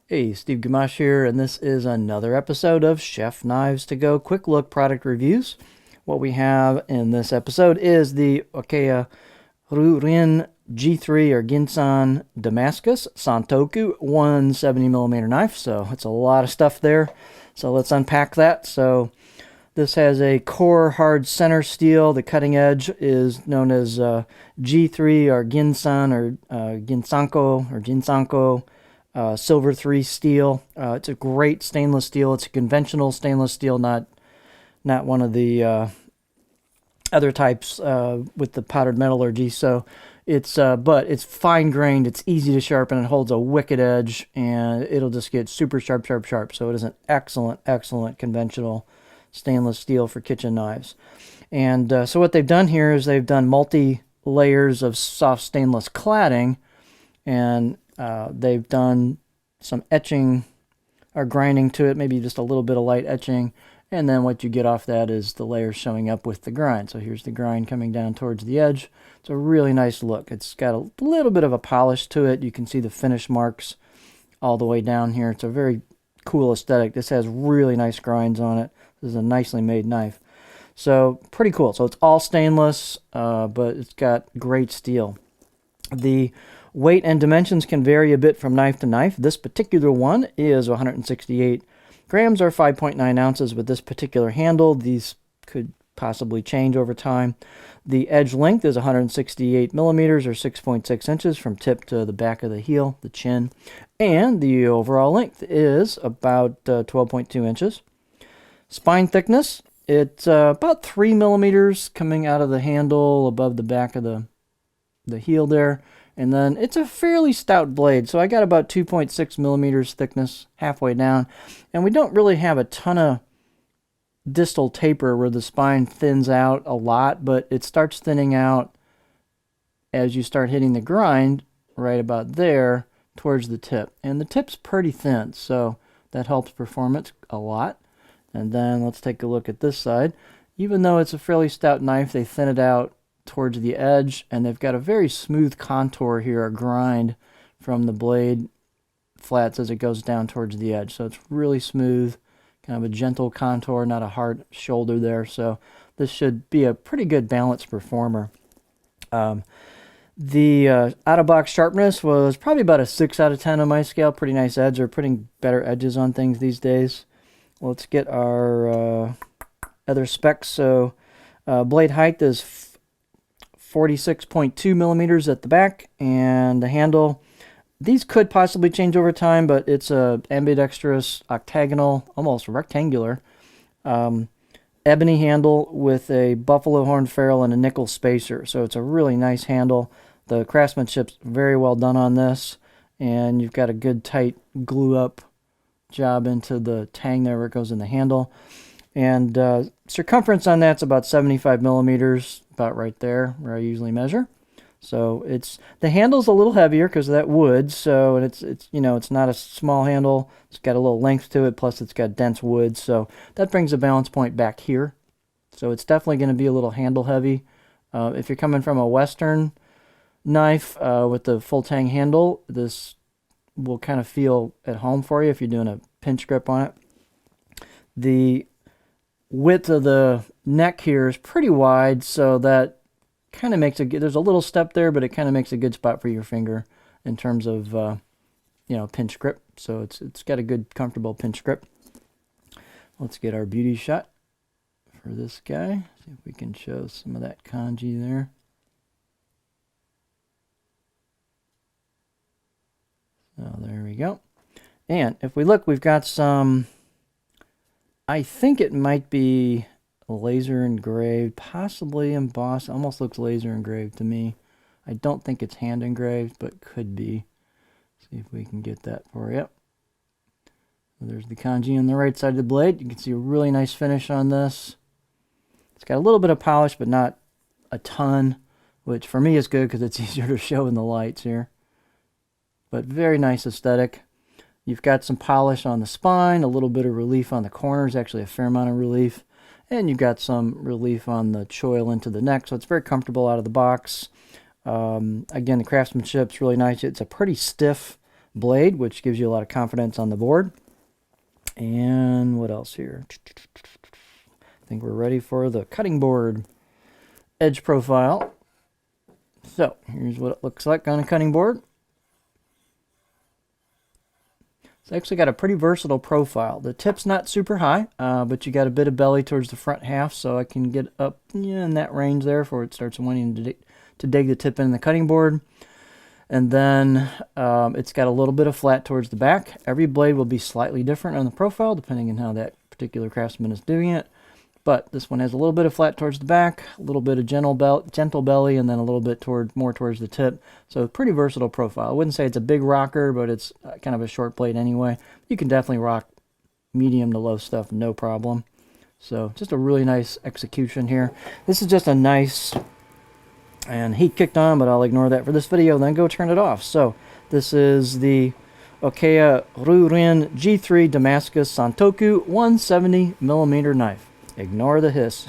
Hey, Steve Gamache here, and this is another episode of Chef Knives to Go Quick Look Product Reviews. What we have in this episode is the Okeya Ryu-Rin G3 or Ginsan Damascus Santoku 170mm knife, so it's a lot of stuff there. So let's unpack that. So this has a core hard center steel. The cutting edge is known as G3 or Ginsan or Ginsanko. Silver 3 steel. It's a great stainless steel. It's a conventional stainless steel, not one of the other types with the powdered metallurgy. So it's but it's fine grained. It's easy to sharpen. It holds a wicked edge, and it'll just get super sharp. So it is an excellent conventional stainless steel for kitchen knives. And so what they've done here is they've done multi layers of soft stainless cladding, and they've done some etching or grinding to it, maybe just a little bit of light etching, and then what you get off that is the layers showing up with the grind. So here's the grind coming down towards the edge. It's a really nice look. It's got a little bit of a polish to it. You can see the finish marks all the way down here. It's a very cool aesthetic. This has really nice grinds on it. This is a nicely made knife. So pretty cool. So it's all stainless, but it's got great steel. The weight and dimensions can vary a bit from knife to knife. This particular one is 168 grams or 5.9 ounces with this particular handle. These could possibly change over time. The edge length is 168 millimeters or 6.6 inches from tip to the back of the heel, the chin. And the overall length is about 12.2 inches. Spine thickness, it's about 3 millimeters coming out of the handle above the back of the heel there. And then it's a fairly stout blade, so I got about 2.6 millimeters thickness halfway down. And we don't really have a ton of distal taper where the spine thins out a lot, but it starts thinning out as you start hitting the grind right about there towards the tip. And the tip's pretty thin, so that helps performance a lot. And then let's take a look at this side. Even though it's a fairly stout knife, they thin it out towards the edge, and they've got a very smooth contour here, a grind from the blade flats as it goes down towards the edge. So it's really smooth, kind of a gentle contour, not a hard shoulder there. So this should be a pretty good balanced performer. The out-of-box sharpness was probably about a 6 out of 10 on my scale. Pretty nice edge. They're putting better edges on things these days. Let's get our other specs. So blade height is 46.2 millimeters at the back, and the handle, these could possibly change over time, but it's a ambidextrous octagonal, almost rectangular ebony handle with a buffalo horn ferrule and a nickel spacer. So it's a really nice handle. The craftsmanship's very well done on this, and you've got a good tight glue up job into the tang there where it goes in the handle. And circumference on that's about 75 millimeters, about right there where I usually measure. So the handle's a little heavier because of that wood. So it's it's not a small handle. It's got a little length to it. Plus it's got dense wood. So that brings the balance point back here. So it's definitely going to be a little handle heavy. If you're coming from a Western knife with the full tang handle, this will kind of feel at home for you if you're doing a pinch grip on it. The width of the neck here is pretty wide, so that kind of makes there's a little step there, but it kind of makes a good spot for your finger in terms of pinch grip. So it's got a good comfortable pinch grip. Let's get our beauty shot for this guy. See if we can show some of that kanji there. So there we go. And if we look, we've got some, I think it might be laser engraved, possibly embossed. Almost looks laser engraved to me. I don't think it's hand engraved, but could be. See if we can get that for you. So there's the kanji on the right side of the blade. You can see a really nice finish on this. It's got a little bit of polish, but not a ton, which for me is good because it's easier to show in the lights here. But very nice aesthetic. You've got some polish on the spine, a little bit of relief on the corners, actually a fair amount of relief. And you've got some relief on the choil into the neck, so it's very comfortable out of the box. Again, the craftsmanship's really nice. It's a pretty stiff blade, which gives you a lot of confidence on the board. And what else here? I think we're ready for the cutting board edge profile. So here's what it looks like on a cutting board. It's actually got a pretty versatile profile. The tip's not super high, but you got a bit of belly towards the front half, so I can get up in that range there before it starts wanting to dig the tip in the cutting board. And then it's got a little bit of flat towards the back. Every blade will be slightly different on the profile depending on how that particular craftsman is doing it. But this one has a little bit of flat towards the back, a little bit of gentle belly, and then a little bit more towards the tip. So pretty versatile profile. I wouldn't say it's a big rocker, but it's kind of a short blade anyway. You can definitely rock medium to low stuff, no problem. So just a really nice execution here. This is just a nice, and heat kicked on, but I'll ignore that for this video, then go turn it off. So this is the Okeya Ryu-Rin G3 Damascus Santoku 170mm knife. Ignore the hiss.